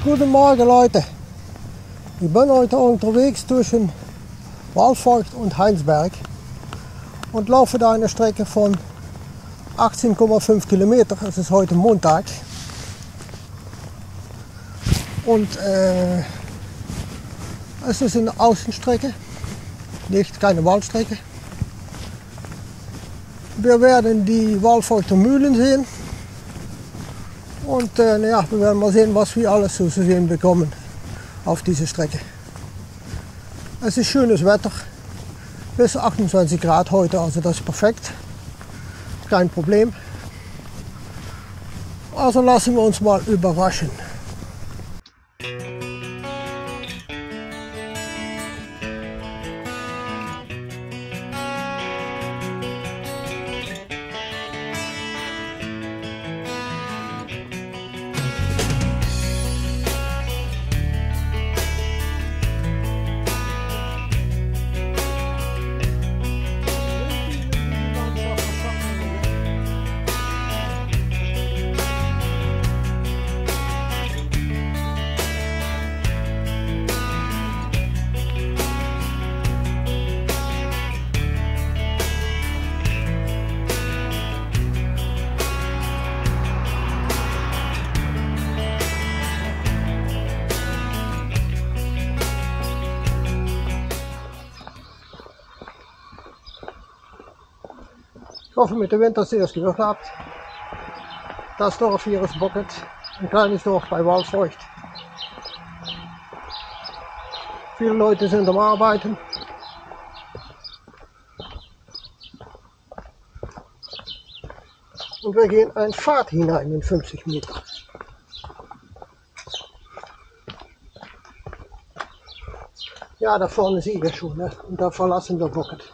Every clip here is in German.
Guten Morgen Leute, ich bin heute unterwegs zwischen Waldfeucht und Heinsberg und laufe da eine Strecke von 18,5 Kilometer. Es ist heute Montag und es ist eine Außenstrecke, keine Waldstrecke. Wir werden die Waldfeuchter Mühlen sehen und wir werden mal sehen, was wir alles so zu sehen bekommen auf dieser Strecke. Es ist schönes Wetter, bis 28 Grad heute, also das ist perfekt, kein Problem. Also lassen wir uns mal überraschen. Ich hoffe, mit dem Wind, dass ihr es gehört habt. Das Dorf hier ist Bocket, ein kleines Dorf bei Waldfeucht. Viele Leute sind am Arbeiten. Und wir gehen einen Pfad hinein in 50 Meter. Ja, da vorne sehe ich schon, ne? Und da verlassen wir Bocket.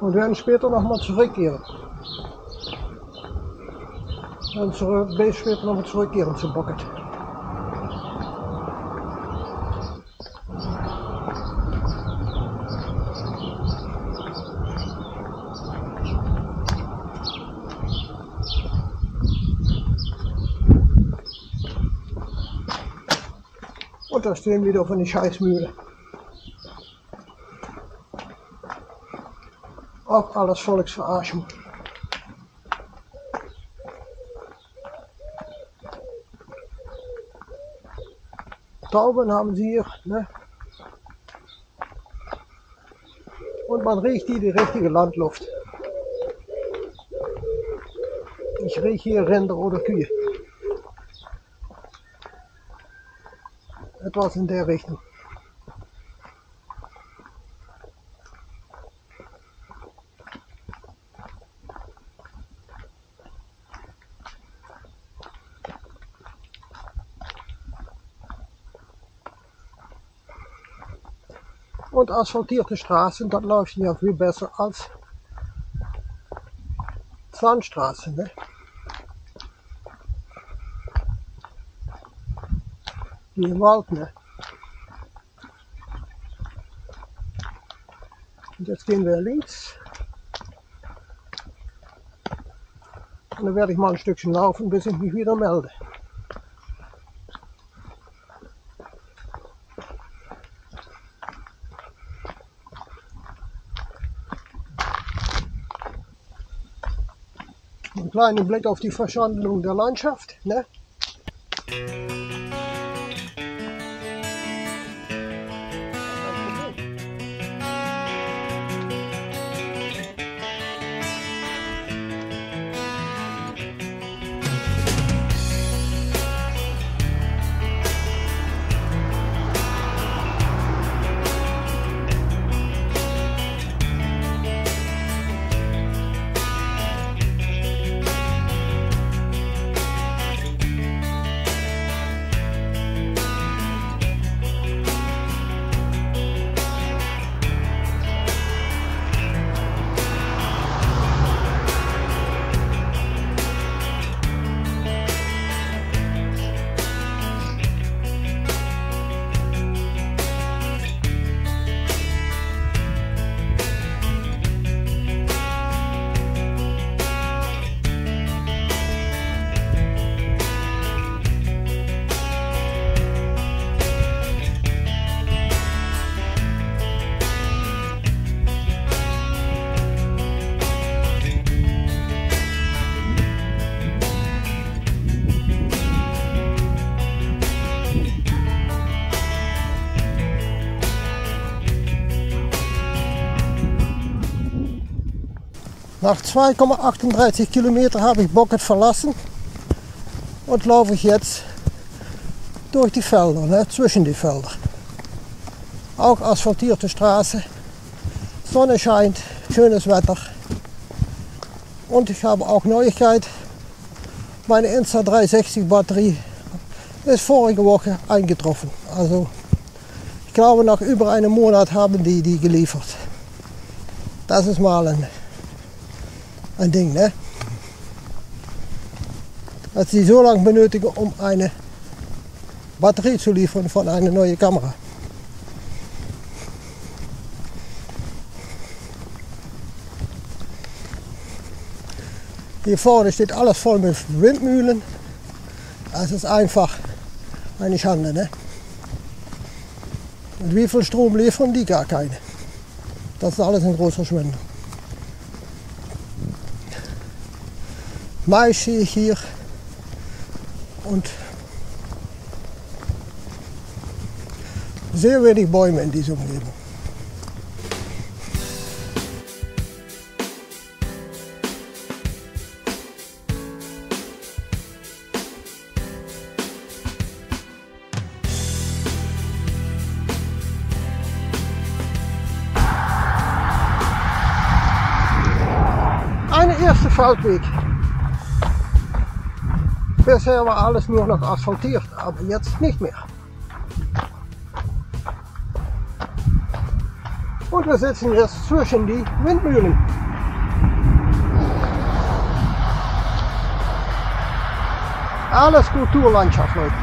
Und werden später nochmal zurückkehren. Werden später nochmal zurückkehren zu Bocket. Und da stehen wir wieder von die Scheißmühle. Auch alles Volksverarschung. Tauben haben sie hier, ne? Und man riecht hier die richtige Landluft. Ich rieche hier Rinder oder Kühe. Etwas in der Richtung. Und asphaltierte Straßen, das läuft ja viel besser als Sandstraßen. Ne? Die im Wald. Ne? Und jetzt gehen wir links. Und dann werde ich mal ein Stückchen laufen, bis ich mich wieder melde. Ein kleiner Blick auf die Verschandelung der Landschaft. Ne? Nach 2,38 Kilometer habe ich Bockert verlassen und laufe ich jetzt durch die Felder, ne, zwischen die Felder. Auch asphaltierte Straße, Sonne scheint, schönes Wetter. Und ich habe auch Neuigkeit, meine Insta360 Batterie ist vorige Woche eingetroffen. Also ich glaube, nach über einem Monat haben die geliefert. Das ist mal ein Ding, ne? Dass sie so lange benötigen, um eine Batterie zu liefern von einer neuen Kamera. Hier vorne steht alles voll mit Windmühlen. Das ist einfach eine Schande, ne? Und wie viel Strom liefern die? Gar keine. Das ist alles ein großer Verschwendung. Mais sehe ich hier und sehr wenig Bäume in dieser Umgebung. Eine erste Feldweg. Bisher war alles nur noch asphaltiert, aber jetzt nicht mehr. Und wir sitzen jetzt zwischen die Windmühlen. Alles Kulturlandschaft, Leute.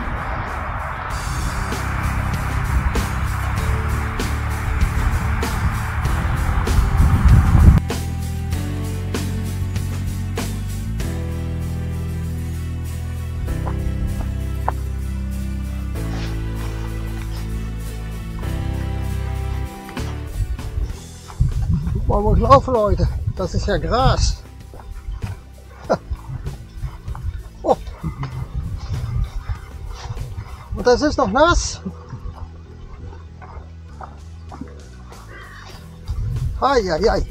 Mal wo ich laufe, Leute, das ist ja Gras. Oh. Und das ist noch nass. Ai, ai, ai.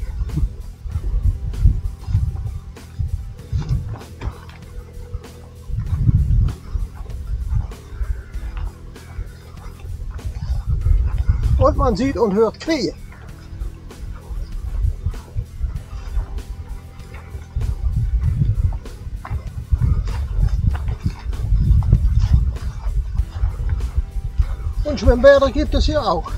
Und man sieht und hört Krähe. Und Schwimmbäder gibt es hier auch.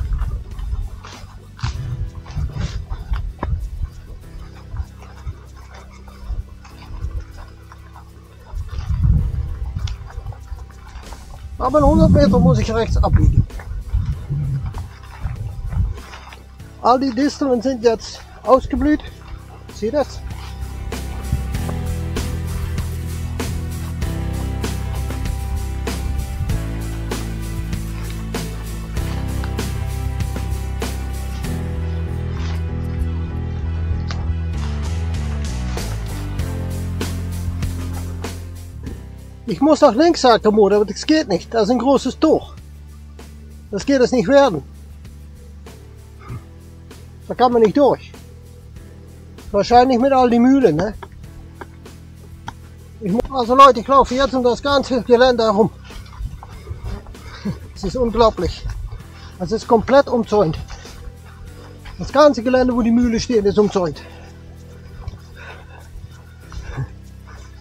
Aber in 100 Meter muss ich rechts abbiegen. All die Disteln sind jetzt ausgeblüht. Sieh das? Ich muss nach links, sagt der Motor, aber das geht nicht. Das ist ein großes Tor. Das geht es nicht werden. Da kann man nicht durch. Wahrscheinlich mit all die Mühlen, ne? Also Leute, ich laufe jetzt um das ganze Gelände herum. Es ist unglaublich. Es ist komplett umzäunt. Das ganze Gelände, wo die Mühle steht, ist umzäunt.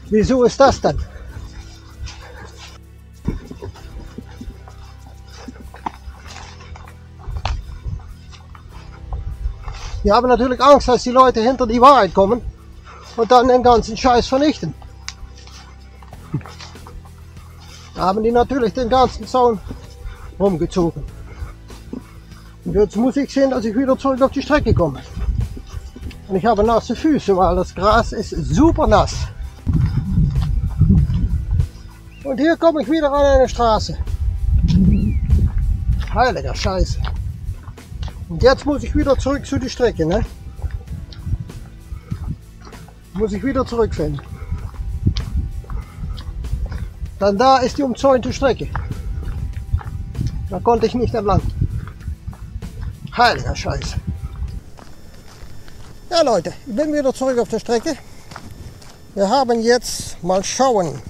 Wieso ist das denn? Die haben natürlich Angst, dass die Leute hinter die Wahrheit kommen und dann den ganzen Scheiß vernichten. Da haben die natürlich den ganzen Zaun rumgezogen. Und jetzt muss ich sehen, dass ich wieder zurück auf die Strecke komme. Und ich habe nasse Füße, weil das Gras ist super nass. Und hier komme ich wieder an eine Straße. Heiliger Scheiße. Und jetzt muss ich wieder zurück zu der Strecke, ne? Muss ich wieder zurückfinden. Dann da ist die umzäunte Strecke. Da konnte ich nicht entlang. Heiliger Scheiße. Ja Leute, ich bin wieder zurück auf der Strecke. Wir haben jetzt mal schauen.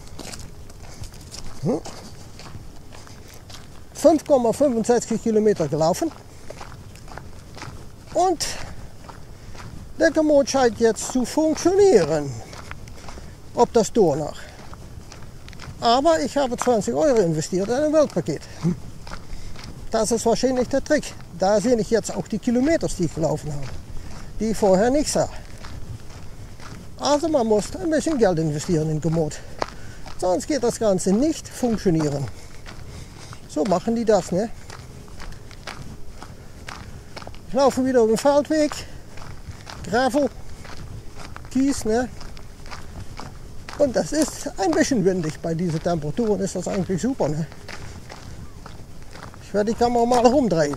5,65 Kilometer gelaufen. Und der Komoot scheint jetzt zu funktionieren. Ob das noch. Aber ich habe 20 Euro investiert in ein Weltpaket. Das ist wahrscheinlich der Trick. Da sehe ich jetzt auch die Kilometer, die ich gelaufen habe, die ich vorher nicht sah. Also man muss ein bisschen Geld investieren in Komoot. Sonst geht das Ganze nicht funktionieren. So machen die das, ne? Ich laufe wieder auf dem Feldweg. Gravel, Kies, ne? Und das ist ein bisschen windig. Bei diesen Temperaturen ist das eigentlich super, ne? Ich werde die Kamera mal rumdrehen.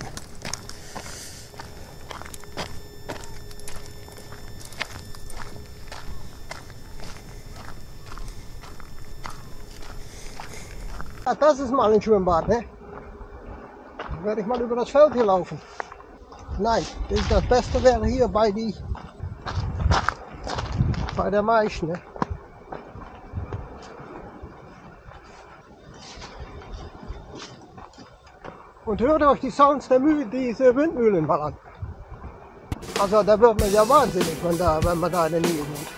Ja, das ist mal ein Schwimmbad, ne? Dann werde ich mal über das Feld hier laufen. Nein, das Beste wäre hier bei der Mais, ne? Und hört euch die Sounds diese Windmühlen mal an. Also da wird man ja wahnsinnig, wenn man da in der Nähe wohnt.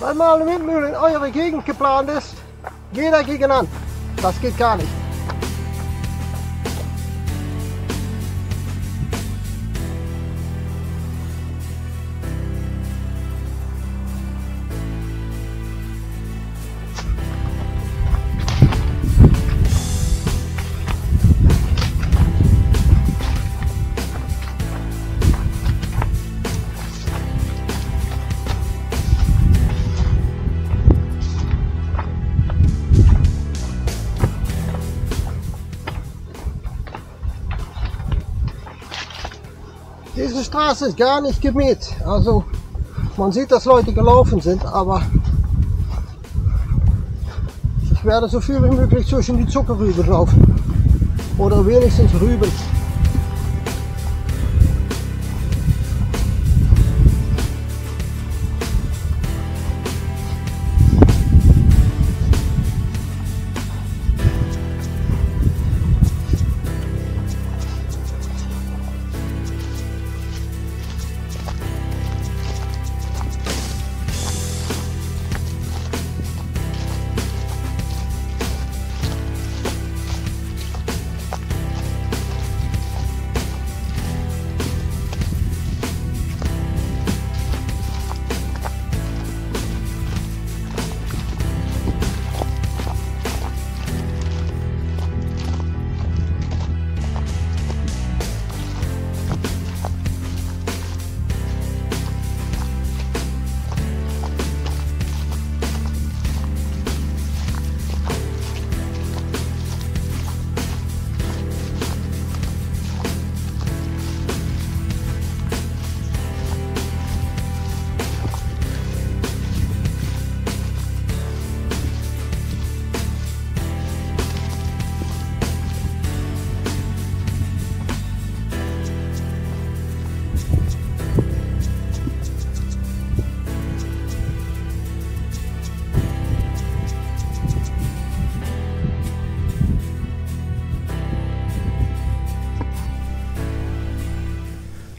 Wenn mal eine Windmühle in eure Gegend geplant ist, geht dagegen an. Das geht gar nicht. Diese Straße ist gar nicht gemäht. Also man sieht, dass Leute gelaufen sind, aber ich werde so viel wie möglich zwischen die Zuckerrüben laufen. Oder wenigstens Rüben.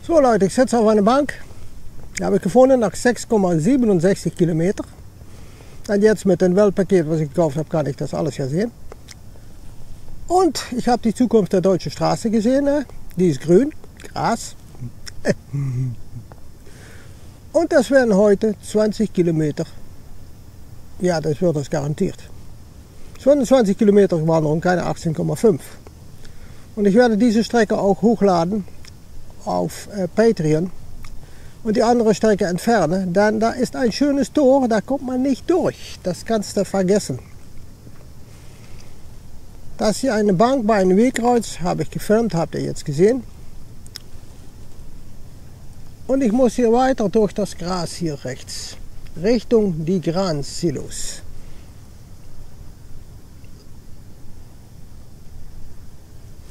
So Leute, ich sitze auf einer Bank. Die habe ich gefunden nach 6,67 Kilometer. Und jetzt mit dem Weltpaket, was ich gekauft habe, kann ich das alles ja sehen. Und ich habe die Zukunft der deutschen Straße gesehen. Ne? Die ist grün, Gras. Und das werden heute 20 Kilometer. Ja, das wird das garantiert. 25 Kilometer Wanderung, keine 18,5. Und ich werde diese Strecke auch hochladen auf Patreon und die andere Strecke entfernen, denn da ist ein schönes Tor, da kommt man nicht durch. Das kannst du vergessen. Das hier eine Bank bei einem Wegkreuz, habe ich gefilmt, habt ihr jetzt gesehen. Und ich muss hier weiter durch das Gras hier rechts, Richtung die Gran-Silos.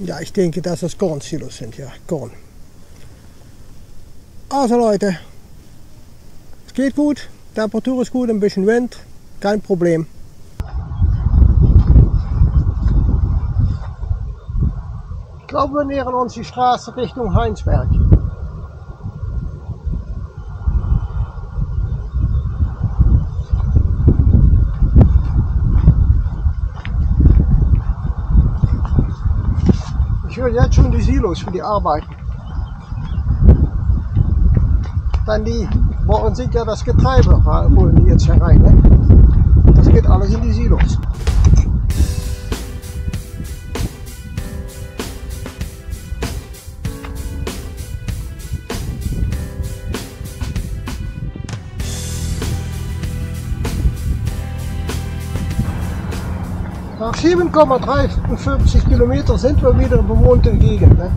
Ja, ich denke, dass das Korn-Silos sind, ja, Korn. Also Leute, es geht gut, Temperatur ist gut, ein bisschen Wind, kein Problem. Ich glaube, wir nähern uns die Straße Richtung Heinsberg. Ich höre jetzt schon die Silos für die Arbeiten. Dann die wollen sich ja das Getreide holen die jetzt herein. Ne? Das geht alles in die Silos. Nach 7,53 Kilometer sind wir wieder in bewohnter Gegend. Ne?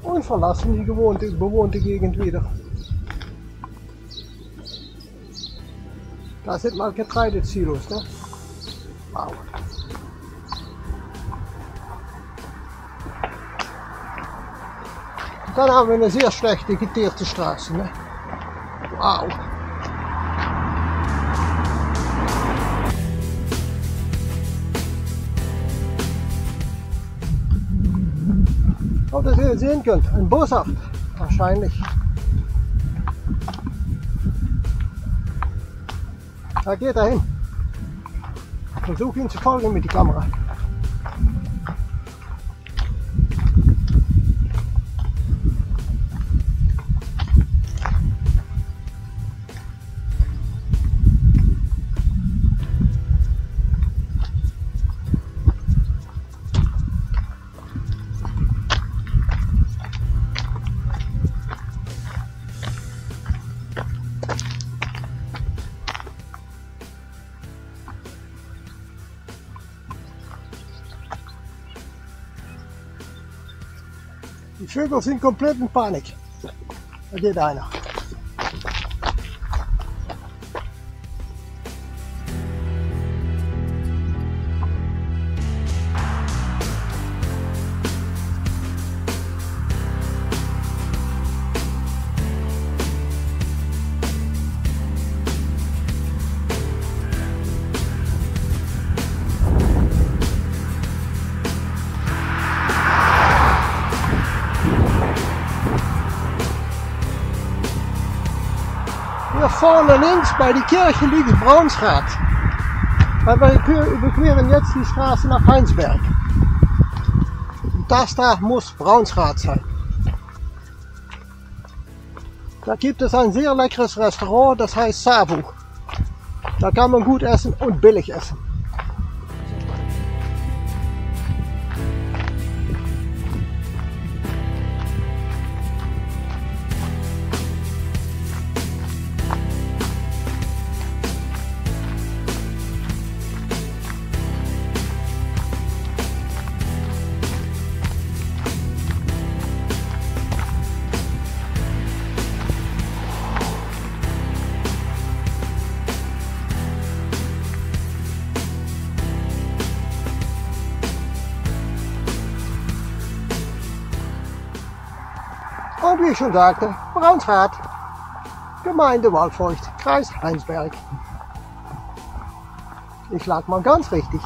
Und verlassen die bewohnte Gegend wieder. Da sind mal Getreidesilos, ne? Wow. Dann haben wir eine sehr schlechte geteerte Straße, ne? Wow. Ob ihr das sehen könnt, ein Boshaft, wahrscheinlich. Da geht er hin. Ich versuche ihn zu folgen mit der Kamera. Die Vögel sind komplett in Panik. Da geht einer. Hier vorne links bei der Kirche liegt Braunsrad. Weil wir überqueren jetzt die Straße nach Heinsberg. Und das da muss Braunsrad sein. Da gibt es ein sehr leckeres Restaurant, das heißt Sabu. Da kann man gut essen und billig essen. Und wie ich schon sagte, Braunsrad, Gemeinde Waldfeucht, Kreis Heinsberg. Ich lag mal ganz richtig.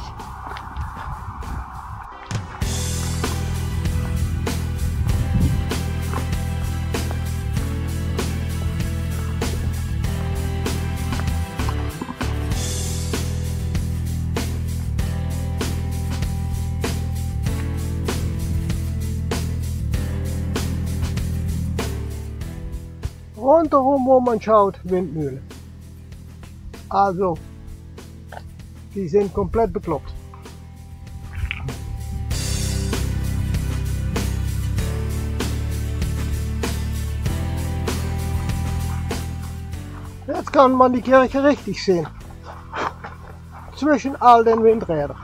Rundherum, wo man schaut, Windmühlen. Also, die sind komplett bekloppt. Jetzt kann man die Kirche richtig sehen. Zwischen all den Windrädern.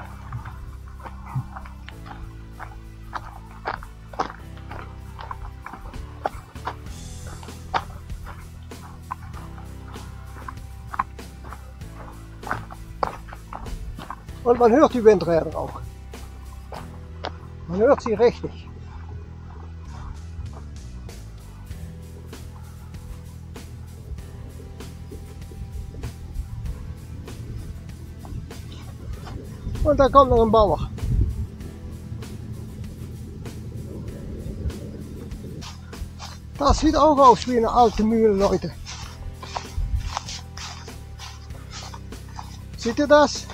Und man hört die Windräder auch. Man hört sie richtig. Und da kommt noch ein Bauer. Das sieht auch aus wie eine alte Mühle, Leute. Seht ihr das?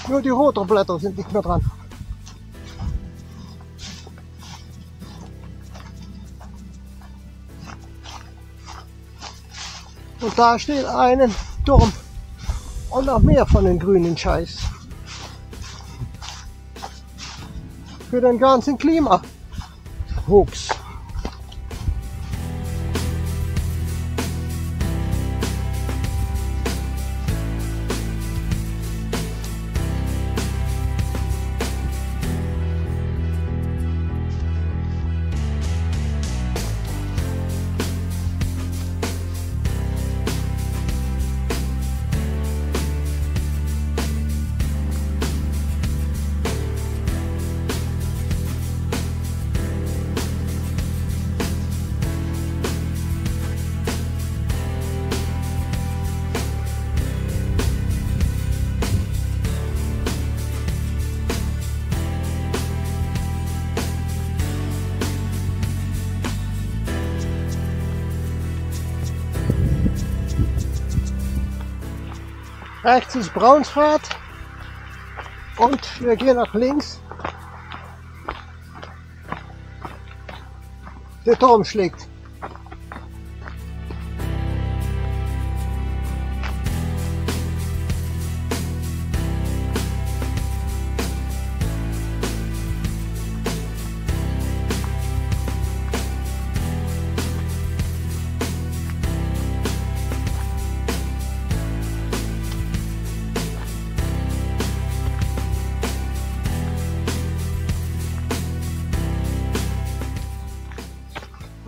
Nur die roten Blätter sind nicht mehr dran. Und da steht ein Turm und noch mehr von den grünen Scheiß. Für den ganzen Klimahucks. Rechts ist Braunsrad und wir gehen nach links. Der Turm schlägt.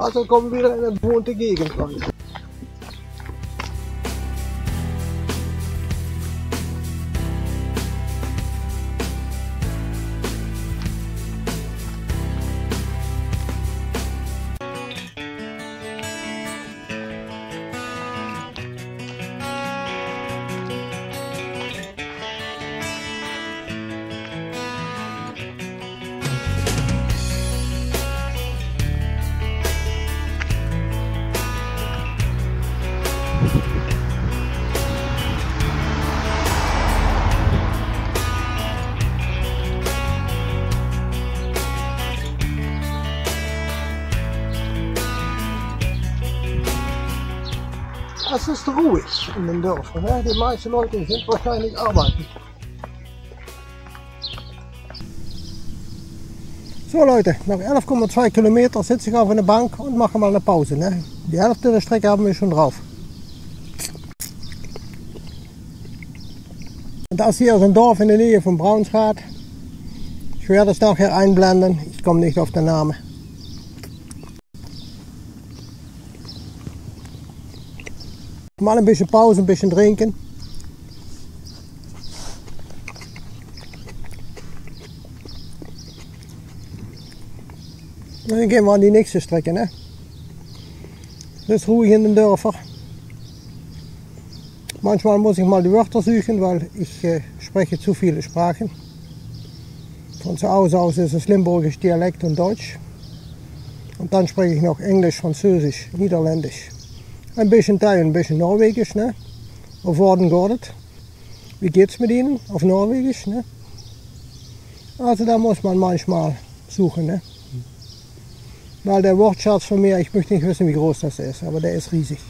Also kommen wir wieder in eine bewohnte Gegend rein. Es ist ruhig in den Dörfern. Ne? Die meisten Leute sind wahrscheinlich arbeiten. So Leute, nach 11,2 Kilometer sitze ich auf einer Bank und mache mal eine Pause. Ne? Die Hälfte der Strecke haben wir schon drauf. Und das hier ist ein Dorf in der Nähe von Braunsrad. Ich werde es nachher einblenden, ich komme nicht auf den Namen. Mal ein bisschen Pause, ein bisschen trinken. Und dann gehen wir an die nächste Strecke. Ne? Das ist ruhig in den Dörfern. Manchmal muss ich mal die Wörter suchen, weil ich spreche zu viele Sprachen. Von zu Hause aus ist es Limburgisch, Dialekt und Deutsch. Und dann spreche ich noch Englisch, Französisch, Niederländisch. Ein bisschen Teil, ein bisschen Norwegisch, ne? Auf Worden geht. Wie geht's mit Ihnen? Auf Norwegisch, ne? Also da muss man manchmal suchen, ne? Weil der Wortschatz von mir, ich möchte nicht wissen, wie groß das ist, aber der ist riesig.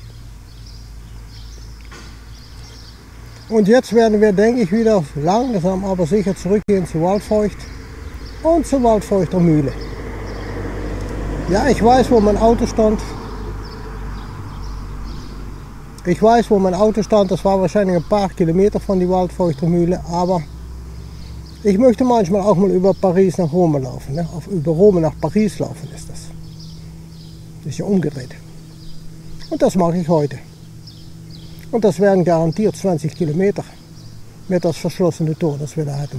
Und jetzt werden wir, denke ich, wieder langsam aber sicher zurückgehen zu Waldfeucht und zur Waldfeuchter Mühle. Ja, ich weiß, wo mein Auto stand. Ich weiß, wo mein Auto stand. Das war wahrscheinlich ein paar Kilometer von die Waldfeuchter Mühle, aber ich möchte manchmal auch mal über Paris nach Rom laufen. Ne? Über Rom nach Paris laufen ist das. Das ist ja umgedreht. Und das mache ich heute. Und das wären garantiert 20 Kilometer mit das verschlossene Tor, das wir da hatten.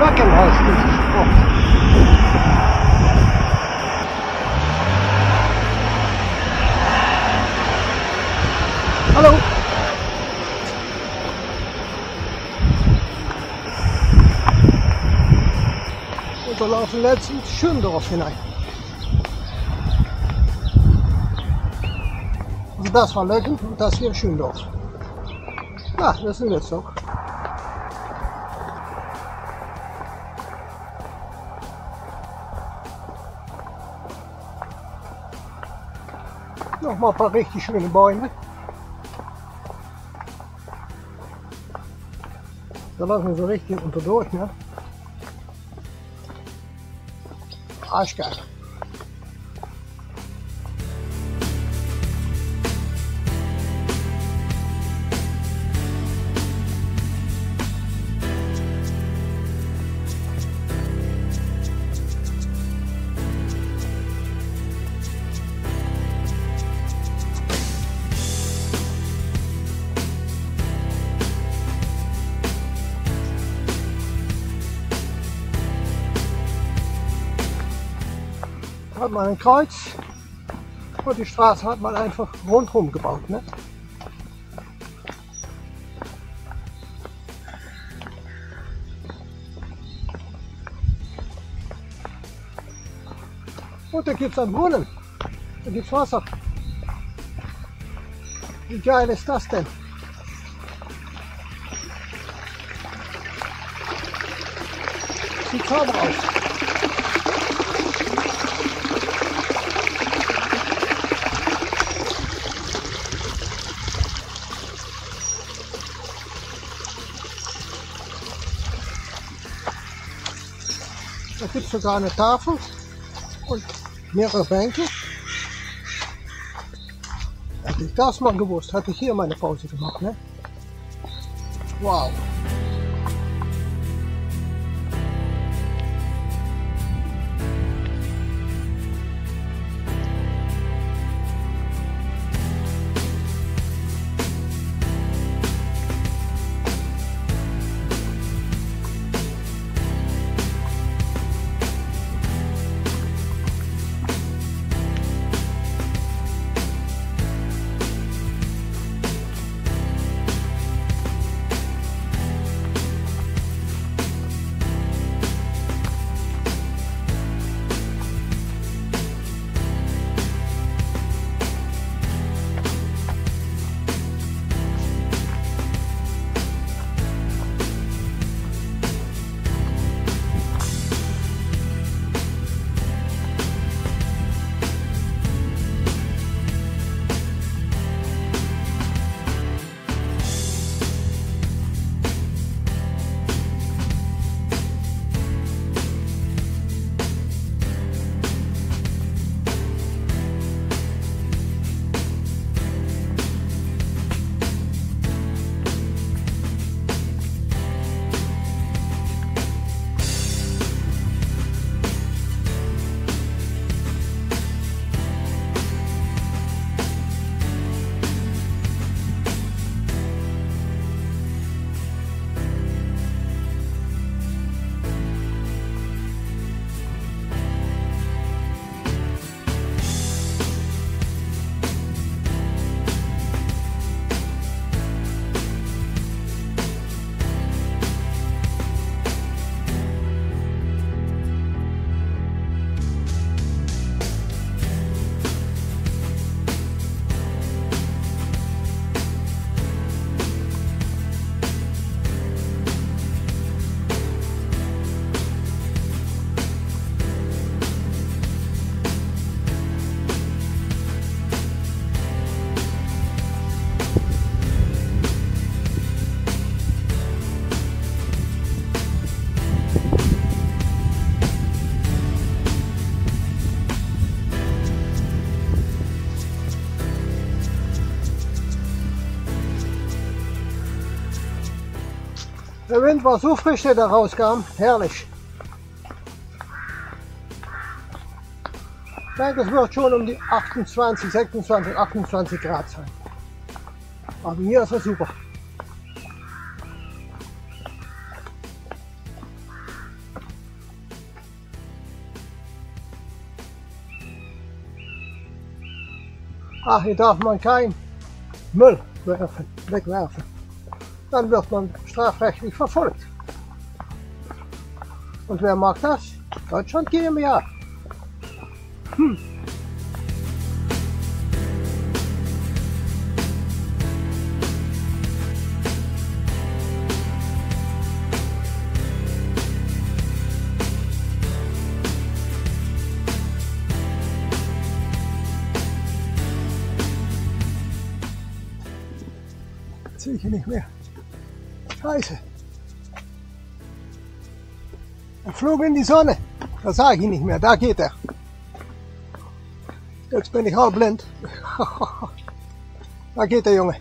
Wacken heißt dieses Ort. Hallo! Und wir laufen jetzt ins Schöndorf hinein. Also das war Löcken und das hier Schöndorf. Ja, das sind jetzt auch. Noch mal ein paar richtig schöne Bäume. Da laufen wir so richtig unterdurch, ne? Arschgeil. Hat man ein Kreuz und die Straße hat man einfach rundherum gebaut. Ne? Und da gibt es einen Brunnen, da gibt es Wasser. Wie geil ist das denn? Sieht sauber aus. Da gibt es sogar eine Tafel und mehrere Bänke. Hätte ich das mal gewusst, hätte ich hier meine Pause gemacht. Ne? Wow! Der Wind war so frisch, der da rauskam. Herrlich. Ich denke, es wird schon um die 28, 26, 28 Grad sein. Aber hier ist es super. Ach, hier darf man kein Müll wegwerfen. Dann wird man strafrechtlich verfolgt. Und wer mag das? Deutschland GmbH. Sehe ich hier nicht mehr. Scheiße. Er flog in die Sonne. Da sah ich ihn nicht mehr. Da geht er. Jetzt bin ich halb blind. Da geht der Junge.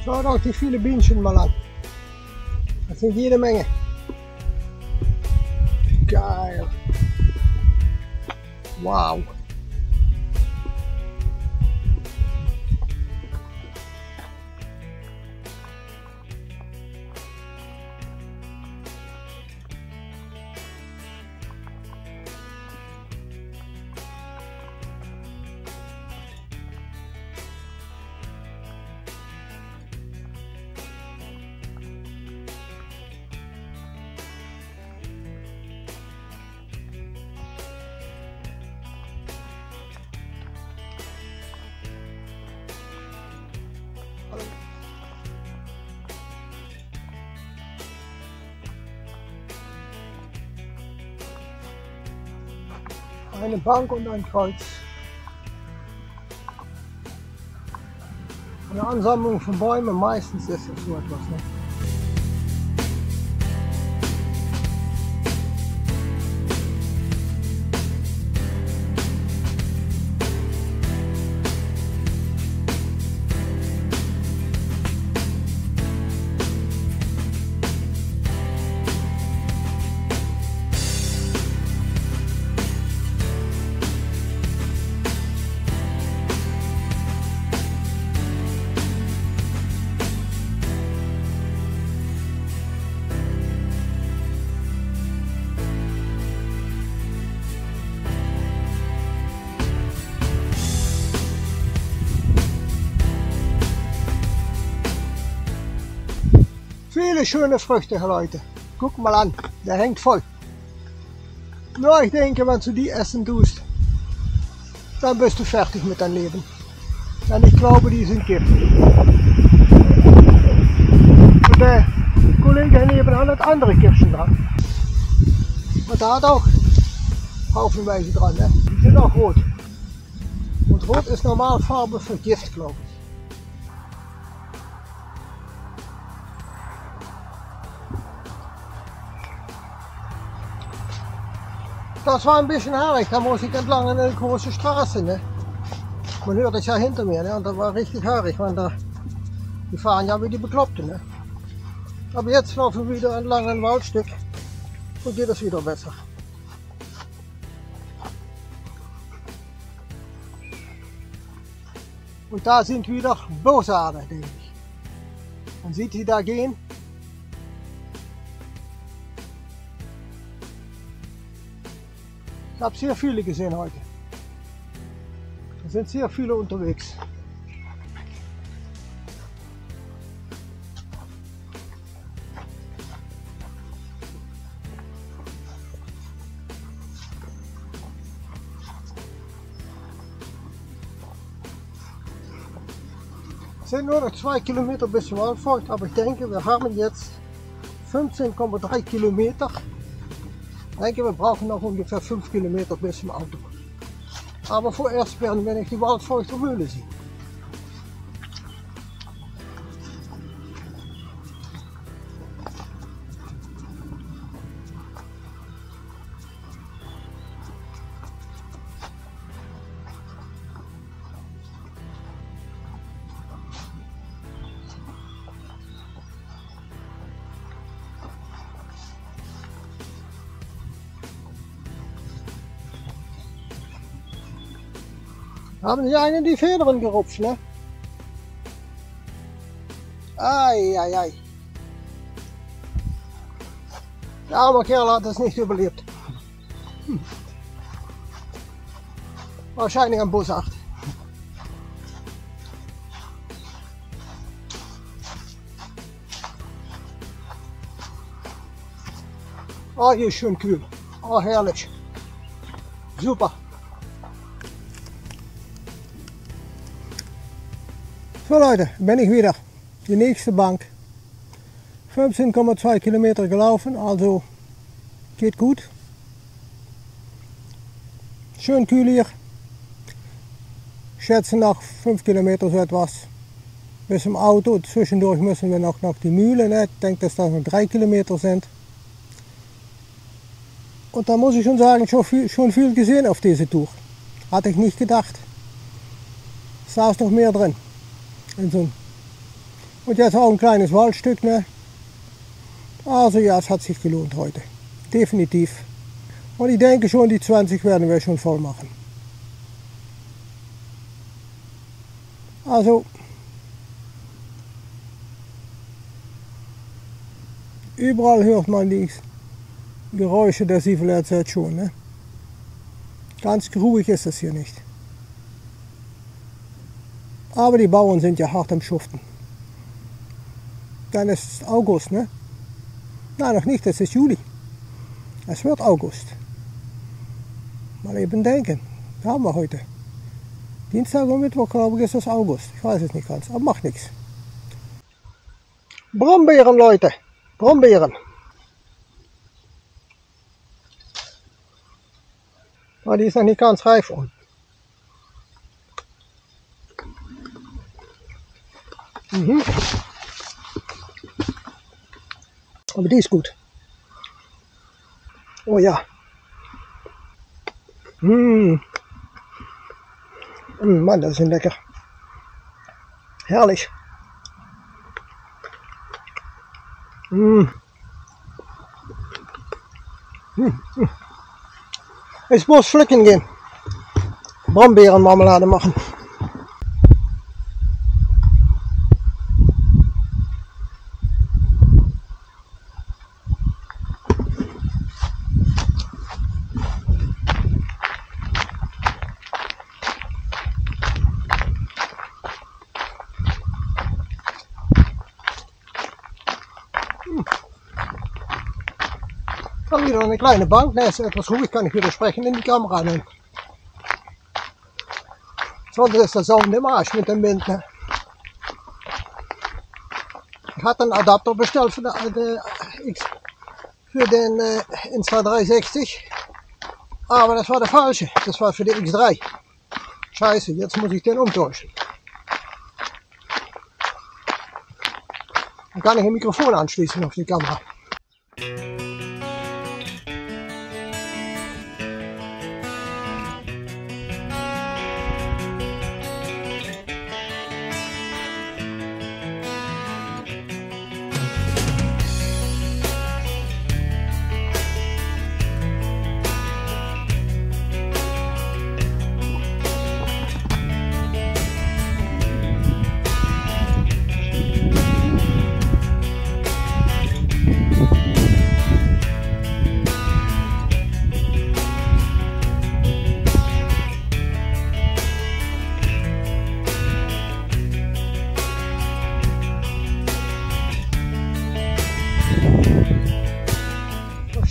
Schaut euch die viele Bienchen mal an. Das sind jede Menge. Geil. Wow. Eine Bank und ein Kreuz. Eine Ansammlung von Bäumen, meistens ist es so etwas. Ne? Viele schöne Früchte, Leute. Guck mal an, der hängt voll. Nur ich denke, wenn du die essen tust, dann bist du fertig mit deinem Leben. Denn ich glaube, die sind Gift. Und der Kollege nebenan hat andere Kirschen dran. Und da hat auch haufenweise dran. Ne? Die sind auch rot. Und rot ist Normalfarbe für Gift, glaube ich. Das war ein bisschen haarig, da muss ich entlang eine große Straße. Ne? Man hört es ja hinter mir, ne? Und das war richtig haarig, weil die fahren ja wie die Bekloppten. Ne? Aber jetzt laufen wir wieder entlang ein Waldstück und geht es wieder besser. Und da sind wieder Bossader, denke ich. Man sieht sie da gehen. Ich habe sehr viele gesehen heute. Da sind sehr viele unterwegs. Es sind nur noch 2 Kilometer bis zum Waldfort, aber ich denke, wir haben jetzt 15,3 Kilometer. Ich denke, wir brauchen noch ungefähr 5 Kilometer bis zum Auto. Aber vorerst werden wir nicht die Waldfort der Mühle sehen. Haben Sie einen die Federn gerupft, ne? Ei, ei, ei. Der arme Kerl hat das nicht überlebt. Wahrscheinlich am Bus 8. Oh, hier ist schön kühl. Oh, herrlich. Super. So Leute, bin ich wieder. Die nächste Bank. 15,2 Kilometer gelaufen, also geht gut. Schön kühl hier. Ich schätze noch 5 Kilometer so etwas bis zum Auto. Zwischendurch müssen wir noch die Mühle. Ne? Ich denke, dass das noch 3 Kilometer sind. Und da muss ich schon sagen, schon viel gesehen auf diese Tour. Hatte ich nicht gedacht. Saß noch mehr drin. Und jetzt auch ein kleines Waldstück, ne? Also ja, es hat sich gelohnt heute. Definitiv. Und ich denke schon, die 20 werden wir schon voll machen. Also, überall hört man die Geräusche der Siefelerzeit schon, ne? Ganz ruhig ist es hier nicht. Aber die Bauern sind ja hart am Schuften. Dann ist es August, ne? Nein, noch nicht, es ist Juli. Es wird August. Mal eben denken. Was haben wir heute? Dienstag und Mittwoch, glaube ich, ist es August. Ich weiß es nicht ganz, aber macht nichts. Brombeeren, Leute. Brombeeren. Aber die ist noch nicht ganz reif. Mhm. Aber die ist gut. Oh ja. Mann, das sind lecker. Herrlich. Ich muss pflücken gehen. Brombeerenmarmelade machen. Dann wieder eine kleine Bank, ne, ist etwas ruhig, kann ich wieder sprechen in die Kamera nehmen. Sonst ist das auch in dem Arsch mit dem Wind. Ne. Ich hatte einen Adapter bestellt für den Insta360, aber das war der falsche, das war für die X3. Scheiße, jetzt muss ich den umtauschen. Dann kann ich ein Mikrofon anschließen auf die Kamera.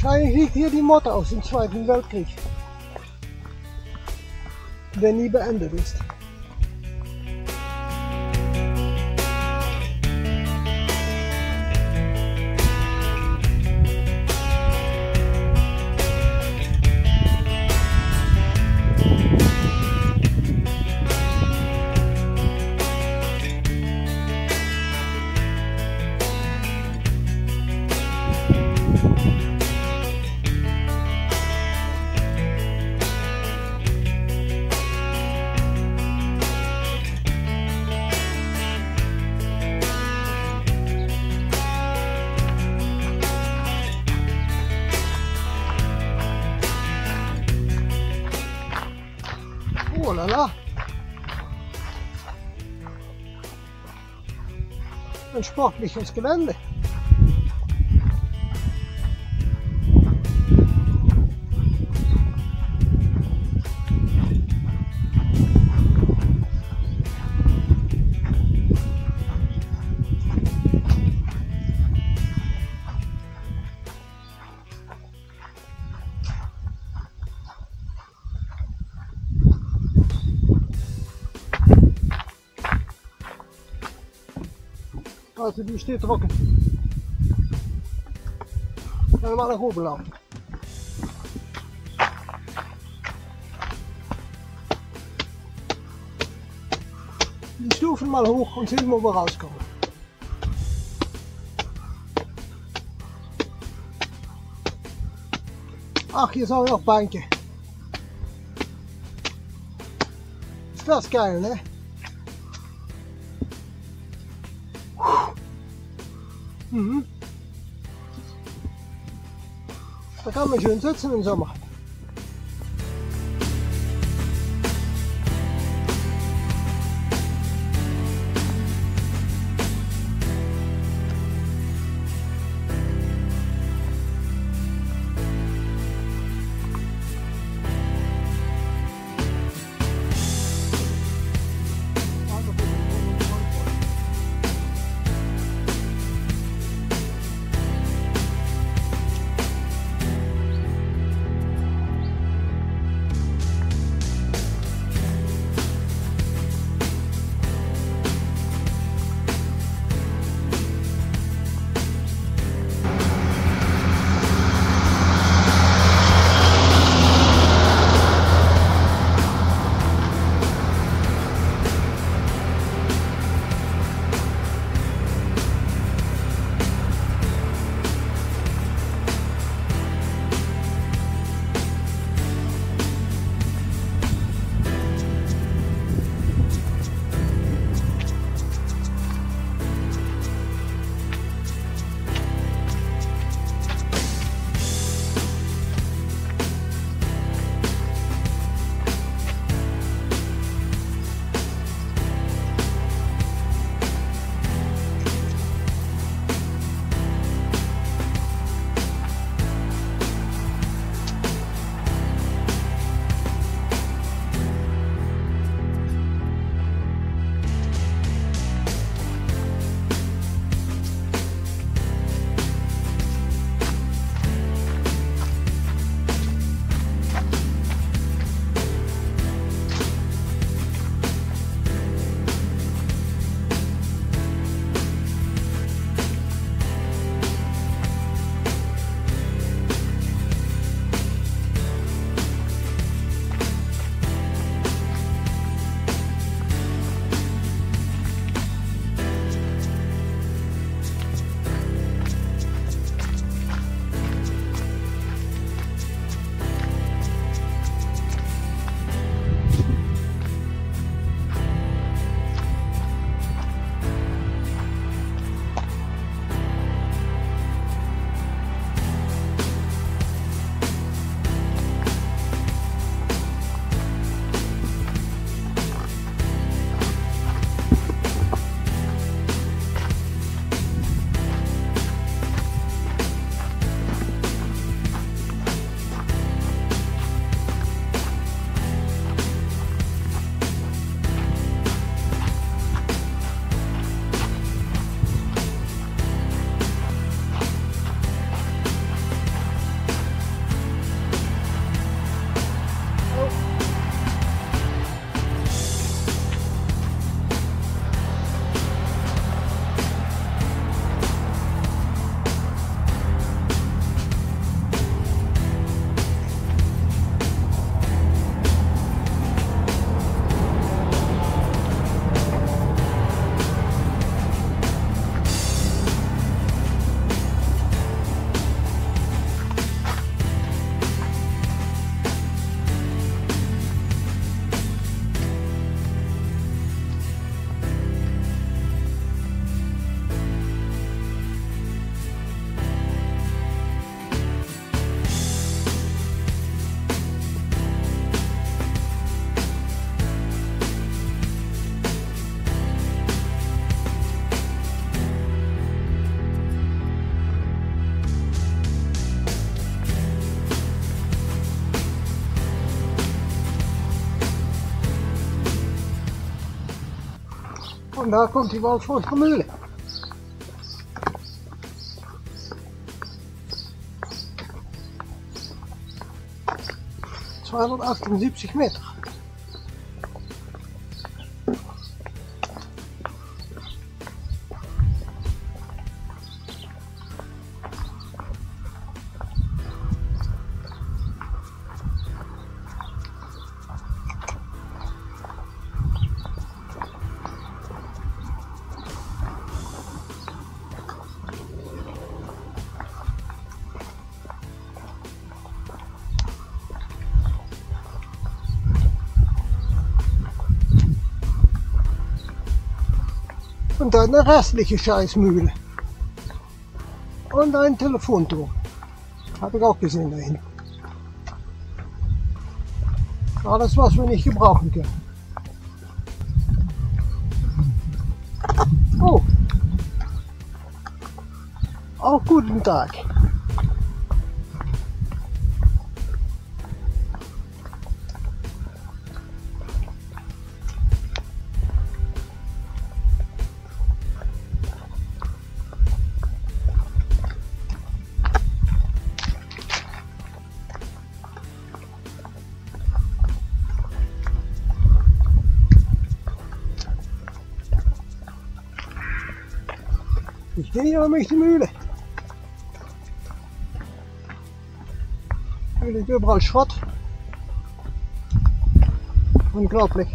Wahrscheinlich liegt hier die Motte aus dem Zweiten Weltkrieg, der nie beendet ist. Oh la la. Ein sportliches Gelände. Also die steht trocken. Kann wir mal nach oben laufen. Die Stufen mal hoch und sehen, wo wir rauskommen. Ach, hier sind noch Bänke. Ist das geil, ne? Mhm. Da kann man schön sitzen im Sommer. Und da kommt die Waldfeuchter Mühle. ...278 Meter. Und dann eine restliche Scheißmühle. Und ein Telefonturm. Habe ich auch gesehen da hinten. Alles, was wir nicht gebrauchen können. Oh. Auch guten Tag. Ich nähere mich die Mühle. Hier liegt überall Schrott. Unglaublich.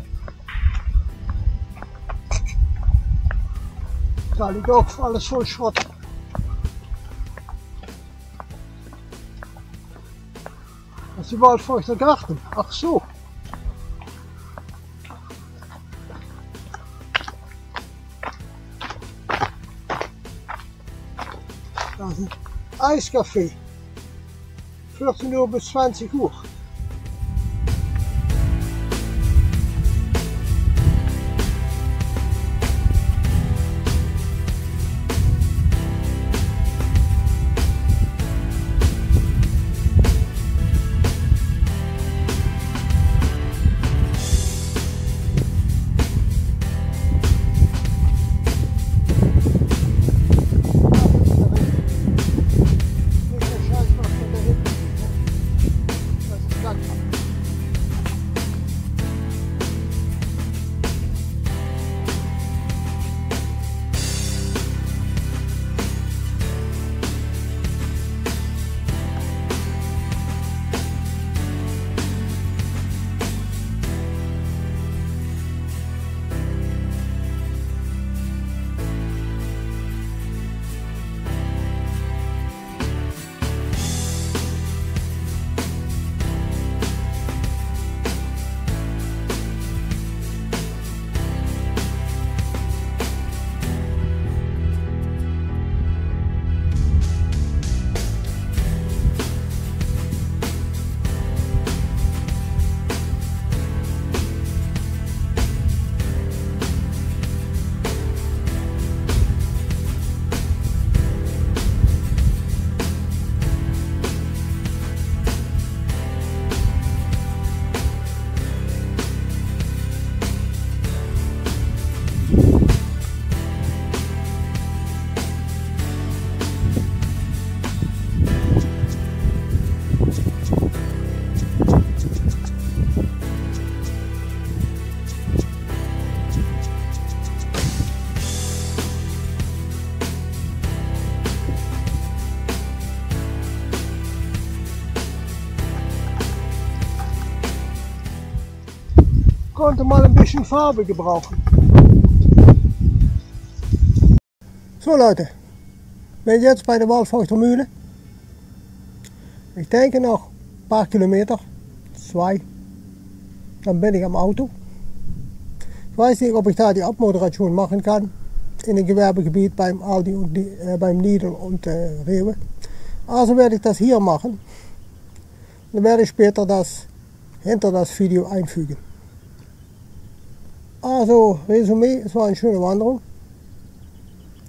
Da liegt auch alles voll Schrott. Das ist die Waldfeuchter Garten. Ach so. Das ist ein Eiscafé. 14 Uhr bis 20 Uhr. Konnte mal ein bisschen Farbe gebrauchen. So Leute, bin jetzt bei der Waldfeuchter Mühle. Ich denke noch ein paar Kilometer, 2, dann bin ich am Auto. Ich weiß nicht, ob ich da die Abmoderation machen kann in dem Gewerbegebiet beim Aldi und beim Lidl und Rewe. Also werde ich das hier machen. Dann werde ich später das hinter das Video einfügen. Also, Resümee, es war eine schöne Wanderung.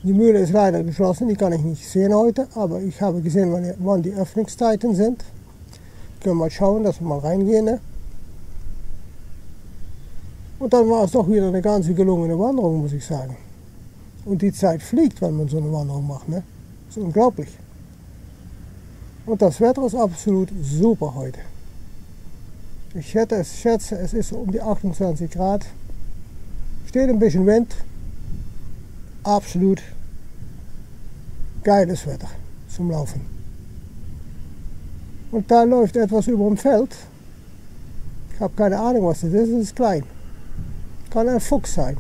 Die Mühle ist leider geschlossen, die kann ich nicht sehen heute, aber ich habe gesehen, wann die Öffnungszeiten sind. Können wir mal schauen, dass wir mal reingehen. Ne? Und dann war es doch wieder eine ganz gelungene Wanderung, muss ich sagen. Und die Zeit fliegt, wenn man so eine Wanderung macht, ne? Das ist unglaublich. Und das Wetter ist absolut super heute. Ich schätze, es ist um die 28 Grad. Steht ein bisschen Wind. Absolut geiles Wetter zum Laufen. Und da läuft etwas über dem Feld. Ich habe keine Ahnung, was das ist. Es ist klein. Kann ein Fuchs sein.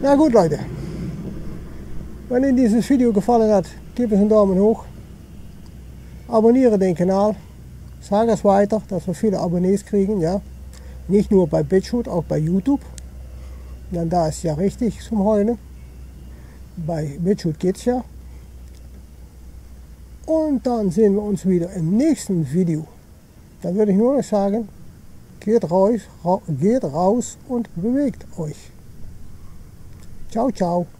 Na gut Leute, wenn Ihnen dieses Video gefallen hat, gebt es einen Daumen hoch, abonniere den Kanal, sage es weiter, dass wir viele Abonnees kriegen, ja. Nicht nur bei BitChute, auch bei YouTube, denn da ist ja richtig zum Heulen. Bei BitChute geht's ja. Und dann sehen wir uns wieder im nächsten Video. Dann würde ich nur noch sagen, geht raus und bewegt euch. Ciao, ciao.